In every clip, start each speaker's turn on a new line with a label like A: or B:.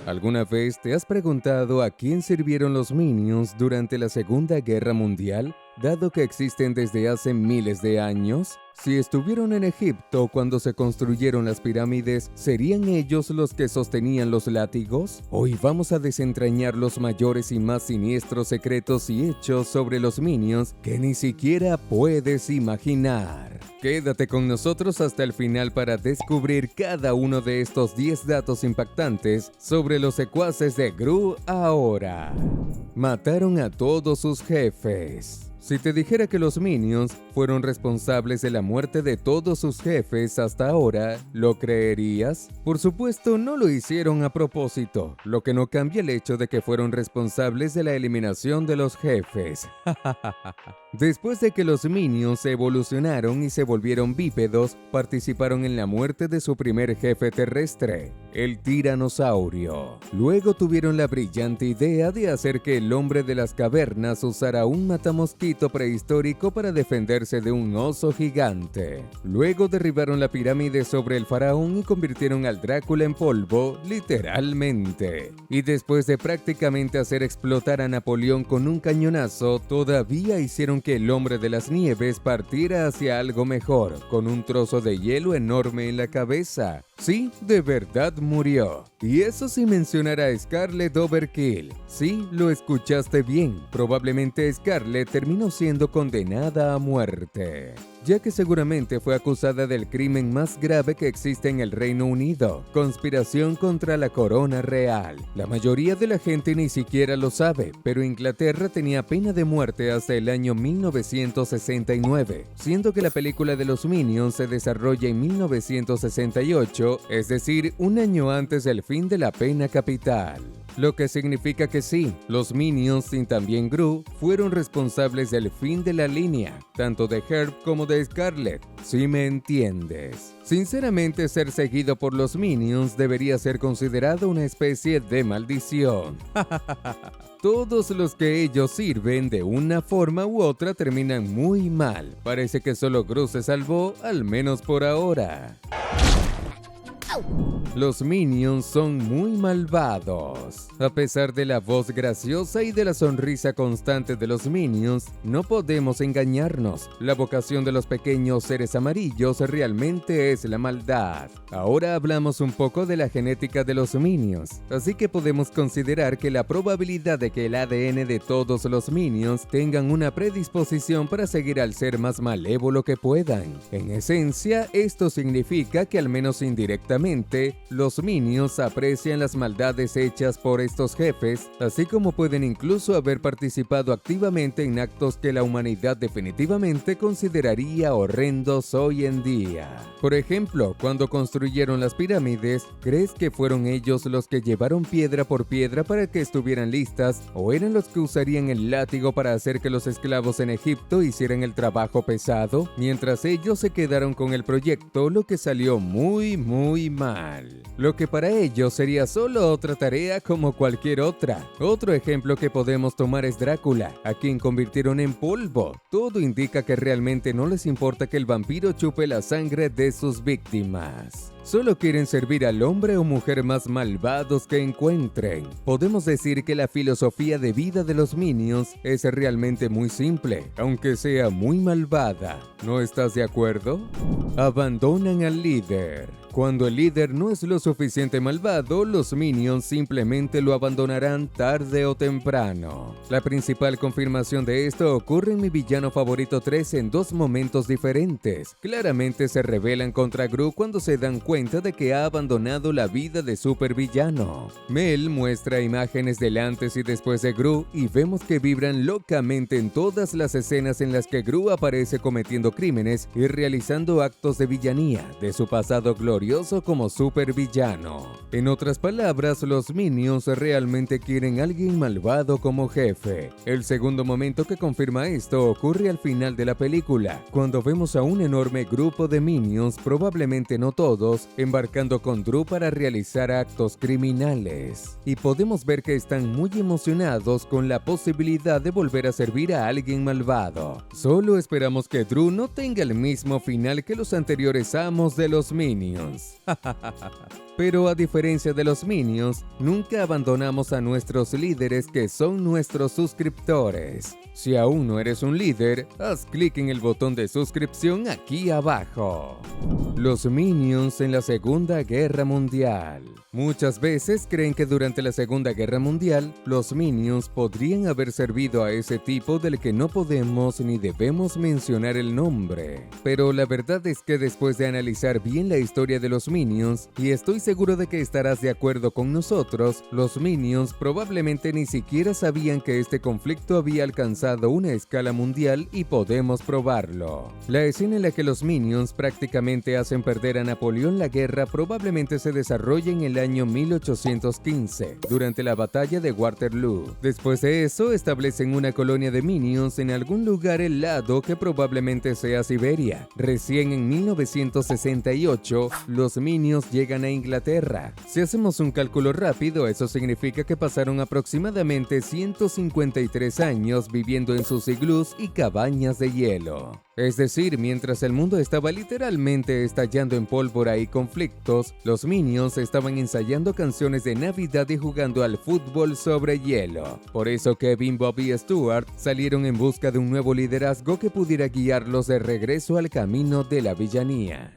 A: ¿Alguna vez te has preguntado a quién sirvieron los Minions durante la Segunda Guerra Mundial, dado que existen desde hace miles de años? Si estuvieron en Egipto cuando se construyeron las pirámides, ¿serían ellos los que sostenían los látigos? Hoy vamos a desentrañar los mayores y más siniestros secretos y hechos sobre los Minions que ni siquiera puedes imaginar. Quédate con nosotros hasta el final para descubrir cada uno de estos 10 datos impactantes sobre los secuaces de Gru ahora. Mataron a todos sus jefes. Si te dijera que los Minions fueron responsables de la muerte de todos sus jefes hasta ahora, ¿lo creerías? Por supuesto, no lo hicieron a propósito, lo que no cambia el hecho de que fueron responsables de la eliminación de los jefes. Después de que los Minions evolucionaron y se volvieron bípedos, participaron en la muerte de su primer jefe terrestre, el tiranosaurio. Luego tuvieron la brillante idea de hacer que el hombre de las cavernas usara un matamosquito prehistórico para defenderse de un oso gigante. Luego derribaron la pirámide sobre el faraón y convirtieron al Drácula en polvo, literalmente. Y después de prácticamente hacer explotar a Napoleón con un cañonazo, todavía hicieron que el hombre de las nieves partiera hacia algo mejor, con un trozo de hielo enorme en la cabeza. Sí, de verdad murió. Y eso sin mencionar a Scarlett Overkill. Sí, lo escuchaste bien. Probablemente Scarlett terminó siendo condenada a muerte, ya que seguramente fue acusada del crimen más grave que existe en el Reino Unido: conspiración contra la corona real. La mayoría de la gente ni siquiera lo sabe, pero Inglaterra tenía pena de muerte hasta el año 1969, siendo que la película de los Minions se desarrolla en 1968, es decir, un año antes del fin de la pena capital. Lo que significa que sí, los Minions y también Gru fueron responsables del fin de la línea, tanto de Herb como de Scarlett, si me entiendes. Sinceramente, ser seguido por los Minions debería ser considerado una especie de maldición. Todos los que ellos sirven de una forma u otra terminan muy mal. Parece que solo Gru se salvó, al menos por ahora. Los Minions son muy malvados. A pesar de la voz graciosa y de la sonrisa constante de los Minions, no podemos engañarnos. La vocación de los pequeños seres amarillos realmente es la maldad. Ahora hablamos un poco de la genética de los Minions, así que podemos considerar que la probabilidad de que el ADN de todos los Minions tengan una predisposición para seguir al ser más malévolo que puedan. En esencia, esto significa que al menos indirectamente, los Minions aprecian las maldades hechas por estos jefes, así como pueden incluso haber participado activamente en actos que la humanidad definitivamente consideraría horrendos hoy en día. Por ejemplo, cuando construyeron las pirámides, ¿crees que fueron ellos los que llevaron piedra por piedra para que estuvieran listas, o eran los que usarían el látigo para hacer que los esclavos en Egipto hicieran el trabajo pesado, mientras ellos se quedaron con el proyecto, lo que salió muy mal? Lo que para ellos sería solo otra tarea como cualquier otra. Otro ejemplo que podemos tomar es Drácula, a quien convirtieron en polvo. Todo indica que realmente no les importa que el vampiro chupe la sangre de sus víctimas. Solo quieren servir al hombre o mujer más malvados que encuentren. Podemos decir que la filosofía de vida de los Minions es realmente muy simple, aunque sea muy malvada. ¿No estás de acuerdo? Abandonan al líder. Cuando el líder no es lo suficiente malvado, los Minions simplemente lo abandonarán tarde o temprano. La principal confirmación de esto ocurre en mi villano favorito 3 en dos momentos diferentes. Claramente se rebelan contra Gru cuando se dan cuenta de que ha abandonado la vida de supervillano. Mel muestra imágenes del antes y después de Gru y vemos que vibran locamente en todas las escenas en las que Gru aparece cometiendo crímenes y realizando actos de villanía de su pasado glorioso como supervillano. En otras palabras, los Minions realmente quieren a alguien malvado como jefe. El segundo momento que confirma esto ocurre al final de la película, cuando vemos a un enorme grupo de Minions, probablemente no todos, embarcando con Drew para realizar actos criminales. Y podemos ver que están muy emocionados con la posibilidad de volver a servir a alguien malvado. Solo esperamos que Drew no tenga el mismo final que los anteriores amos de los Minions. Minions. Pero a diferencia de los Minions, nunca abandonamos a nuestros líderes que son nuestros suscriptores. Si aún no eres un líder, haz clic en el botón de suscripción aquí abajo. Los Minions en la Segunda Guerra Mundial. Muchas veces creen que durante la Segunda Guerra Mundial, los Minions podrían haber servido a ese tipo del que no podemos ni debemos mencionar el nombre. Pero la verdad es que después de analizar bien la historia de los Minions, y estoy seguro de que estarás de acuerdo con nosotros, los Minions probablemente ni siquiera sabían que este conflicto había alcanzado una escala mundial y podemos probarlo. La escena en la que los Minions prácticamente hacen perder a Napoleón la guerra probablemente se desarrolla en el año 1815, durante la batalla de Waterloo. Después de eso, establecen una colonia de Minions en algún lugar helado que probablemente sea Siberia. Recién en 1968, los Minions llegan a Inglaterra. Si hacemos un cálculo rápido, eso significa que pasaron aproximadamente 153 años viviendo en sus iglús y cabañas de hielo. Es decir, mientras el mundo estaba literalmente estallando en pólvora y conflictos, los Minions estaban ensayando canciones de Navidad y jugando al fútbol sobre hielo. Por eso Kevin, Bob y Stuart salieron en busca de un nuevo liderazgo que pudiera guiarlos de regreso al camino de la villanía.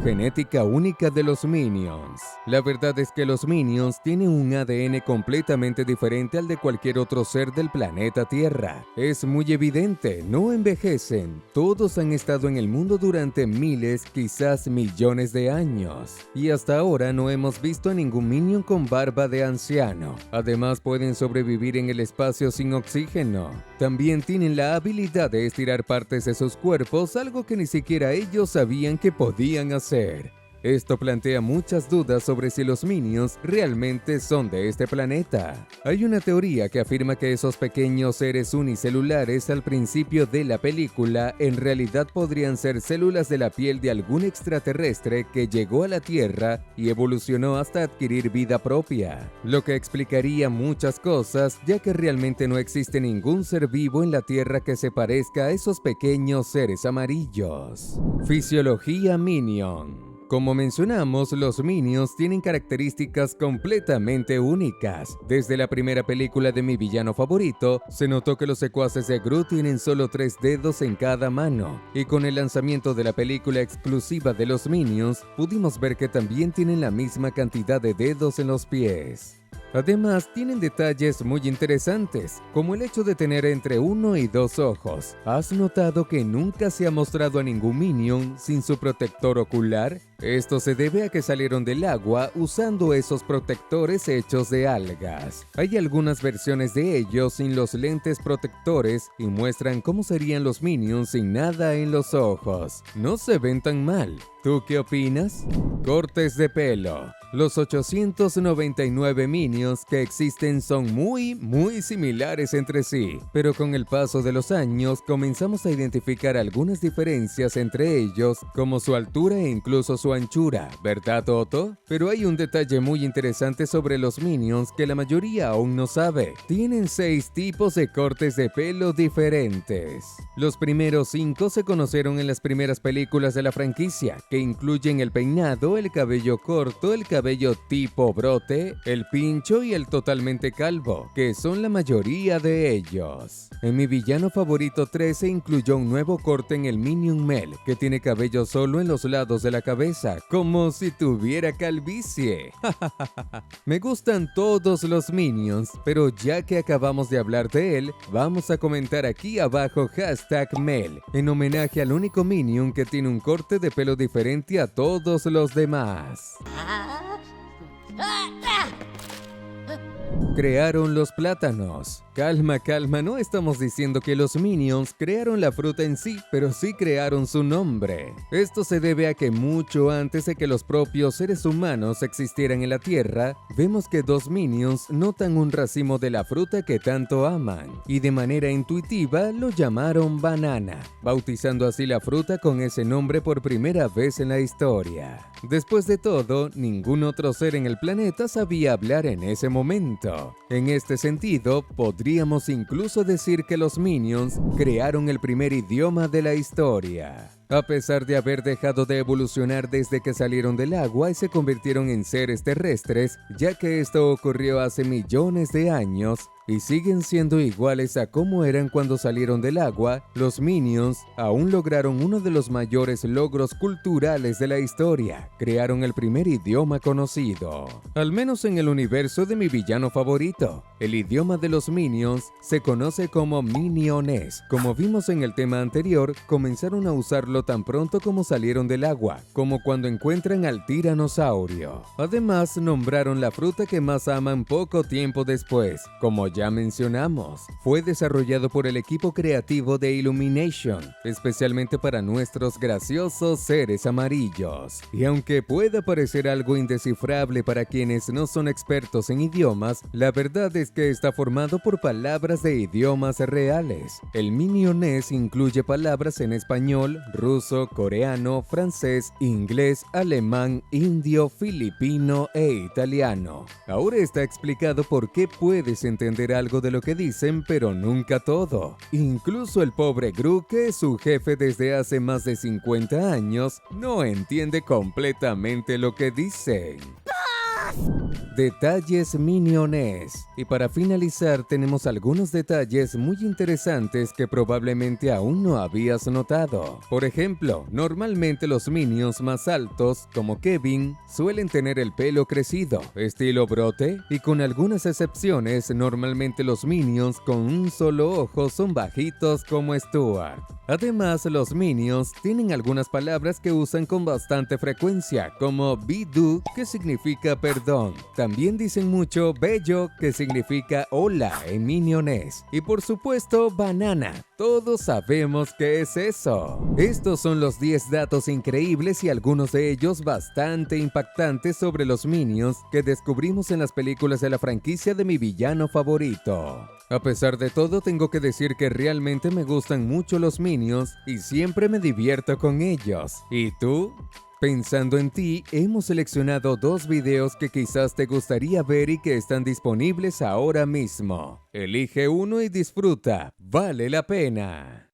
A: Genética única de los Minions. La verdad es que los Minions tienen un ADN completamente diferente al de cualquier otro ser del planeta Tierra. Es muy evidente, no envejecen. Todos han estado en el mundo durante miles, quizás millones de años. Y hasta ahora no hemos visto a ningún Minion con barba de anciano. Además pueden sobrevivir en el espacio sin oxígeno. También tienen la habilidad de estirar partes de sus cuerpos, algo que ni siquiera ellos sabían que podían hacer. Esto plantea muchas dudas sobre si los Minions realmente son de este planeta. Hay una teoría que afirma que esos pequeños seres unicelulares al principio de la película en realidad podrían ser células de la piel de algún extraterrestre que llegó a la Tierra y evolucionó hasta adquirir vida propia, lo que explicaría muchas cosas, ya que realmente no existe ningún ser vivo en la Tierra que se parezca a esos pequeños seres amarillos. Fisiología Minion. Como mencionamos, los Minions tienen características completamente únicas. Desde la primera película de Mi Villano Favorito, se notó que los secuaces de Gru tienen solo 3 dedos en cada mano. Y con el lanzamiento de la película exclusiva de los Minions, pudimos ver que también tienen la misma cantidad de dedos en los pies. Además, tienen detalles muy interesantes, como el hecho de tener entre 1 y 2 ojos. ¿Has notado que nunca se ha mostrado a ningún Minion sin su protector ocular? Esto se debe a que salieron del agua usando esos protectores hechos de algas. Hay algunas versiones de ellos sin los lentes protectores y muestran cómo serían los Minions sin nada en los ojos. No se ven tan mal. ¿Tú qué opinas? Cortes de pelo. Los 899 Minions que existen son muy similares entre sí, pero con el paso de los años comenzamos a identificar algunas diferencias entre ellos, como su altura e incluso su anchura, ¿verdad, Otto? Pero hay un detalle muy interesante sobre los Minions que la mayoría aún no sabe. Tienen 6 tipos de cortes de pelo diferentes. Los primeros 5 se conocieron en las primeras películas de la franquicia, que incluyen el peinado, el cabello corto, el cabello tipo brote, el pincho y el totalmente calvo, que son la mayoría de ellos. En Mi Villano Favorito 3 se incluyó un nuevo corte en el Minion Mel, que tiene cabello solo en los lados de la cabeza, como si tuviera calvicie. Me gustan todos los Minions, pero ya que acabamos de hablar de él, vamos a comentar aquí abajo #Mel, en homenaje al único Minion que tiene un corte de pelo diferente a todos los demás. Crearon los plátanos. Calma, no estamos diciendo que los Minions crearon la fruta en sí, pero sí crearon su nombre. Esto se debe a que mucho antes de que los propios seres humanos existieran en la Tierra, vemos que 2 Minions notan un racimo de la fruta que tanto aman, y de manera intuitiva lo llamaron banana, bautizando así la fruta con ese nombre por primera vez en la historia. Después de todo, ningún otro ser en el planeta sabía hablar en ese momento. mundo. En este sentido, podríamos incluso decir que los Minions crearon el primer idioma de la historia. A pesar de haber dejado de evolucionar desde que salieron del agua y se convirtieron en seres terrestres, ya que esto ocurrió hace millones de años, y siguen siendo iguales a como eran cuando salieron del agua, los Minions aún lograron uno de los mayores logros culturales de la historia: crearon el primer idioma conocido. Al menos en el universo de mi villano favorito, el idioma de los Minions se conoce como Minionés. Como vimos en el tema anterior, comenzaron a usarlo tan pronto como salieron del agua, como cuando encuentran al tiranosaurio. Además, nombraron la fruta que más aman poco tiempo después. Como ya mencionamos, fue desarrollado por el equipo creativo de Illumination, especialmente para nuestros graciosos seres amarillos. Y aunque pueda parecer algo indescifrable para quienes no son expertos en idiomas, la verdad es que está formado por palabras de idiomas reales. El Minionés incluye palabras en español, ruso, coreano, francés, inglés, alemán, indio, filipino e italiano. Ahora está explicado por qué puedes entender algo de lo que dicen, pero nunca todo. Incluso el pobre Gru, que es su jefe desde hace más de 50 años, no entiende completamente lo que dicen. Detalles Minionés. Y para finalizar, tenemos algunos detalles muy interesantes que probablemente aún no habías notado. Por ejemplo, normalmente los Minions más altos, como Kevin, suelen tener el pelo crecido, estilo brote, y con algunas excepciones, normalmente los Minions con un solo ojo son bajitos como Stuart. Además, los Minions tienen algunas palabras que usan con bastante frecuencia, como Bidu, que significa perdón. También dicen mucho bello, que significa hola en Minionés. Y por supuesto, banana. Todos sabemos qué es eso. Estos son los 10 datos increíbles y algunos de ellos bastante impactantes sobre los Minions que descubrimos en las películas de la franquicia de mi villano favorito. A pesar de todo, tengo que decir que realmente me gustan mucho los Minions y siempre me divierto con ellos. ¿Y tú? Pensando en ti, hemos seleccionado 2 videos que quizás te gustaría ver y que están disponibles ahora mismo. Elige uno y disfruta, vale la pena.